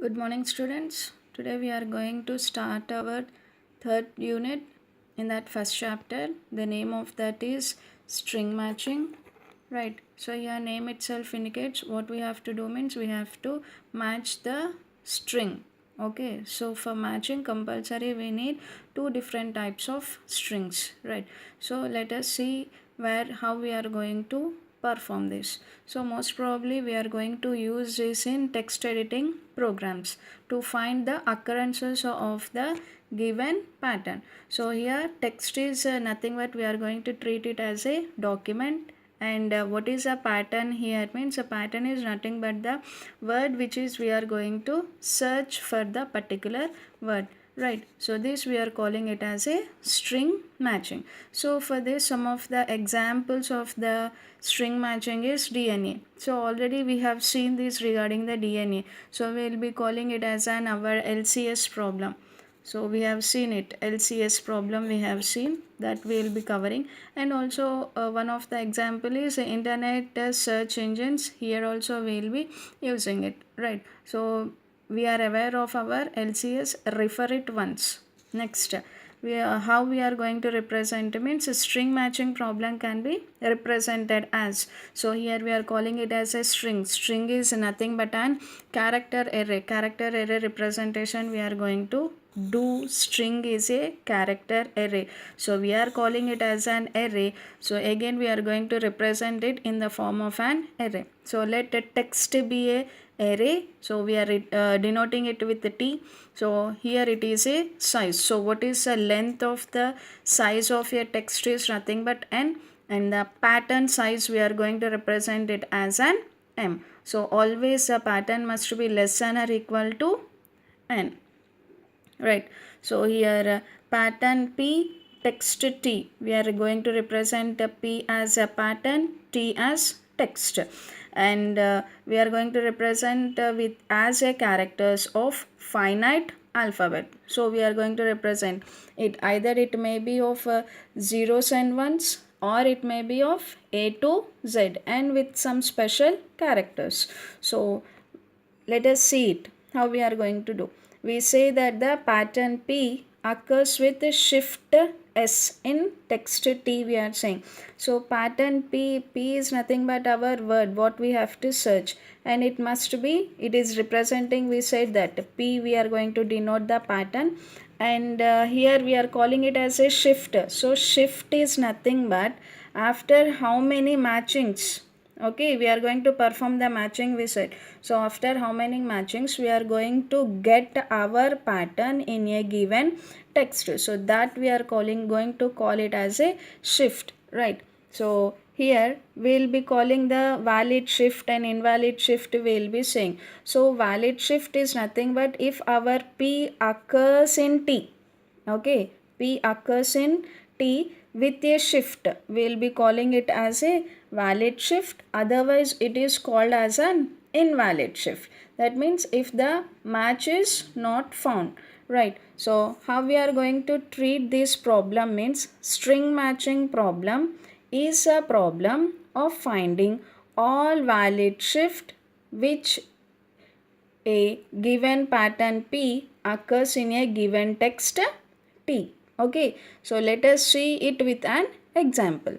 Good morning, students. Today we are going to start our third unit. In that first chapter, the name of that is string matching. Right. So your name itself indicates what we have to do means we have to match the string. Okay. So for matching compulsory we need two different types of strings. Right. So let us see how we are going to perform this. So most probably we are going to use this in text editing programs to find the occurrences of the given pattern. So here text is nothing but we are going to treat it as a document, and what is a pattern here means a pattern is nothing but the word which is we are going to search for the particular word. Right, so this we are calling it as a string matching. So for this, some of the examples of the string matching is DNA. So already we have seen this regarding the DNA, so we will be calling it as an our LCS problem. So we have seen it, LCS problem we have seen, that we will be covering. And also one of the example is internet search engines. Here also we will be using it. Right, so we are aware of our LCS, refer it once. Next, how we are going to represent means a string matching problem can be represented as. So here we are calling it as a string. String is nothing but an character array. Character array representation we are going to do. String is a character array, so we are calling it as an array. So again we are going to represent it in the form of an array. So let the text be a array, so we are denoting it with the T. So here it is a size. So what is the length of the size of your text is nothing but n, and the pattern size we are going to represent it as an m. So always the pattern must be less than or equal to n. Right, so here pattern P, text T, we are going to represent P as a pattern, T as text, and we are going to represent with as a characters of finite alphabet. So we are going to represent it, either it may be of zeros and ones, or it may be of A to Z and with some special characters. So let us see it how we are going to do. We say that the pattern P occurs with the shift S in text T, we are saying. So pattern P is nothing but our word what we have to search, and it must be, it is representing, we said that P we are going to denote the pattern, and here we are calling it as a shift. So shift is nothing but after how many matchings. Okay, we are going to perform the matching we said. So after how many matchings we are going to get our pattern in a given text. So that we are going to call it as a shift. Right, so here we will be calling the valid shift and invalid shift we will be saying. So valid shift is nothing but if our P occurs in T. Okay, P occurs in T with a shift, we will be calling it as a valid shift, otherwise it is called as an invalid shift. That means if the match is not found. Right, so how we are going to treat this problem means string matching problem is a problem of finding all valid shift which a given pattern P occurs in a given text T. Okay, so let us see it with an example.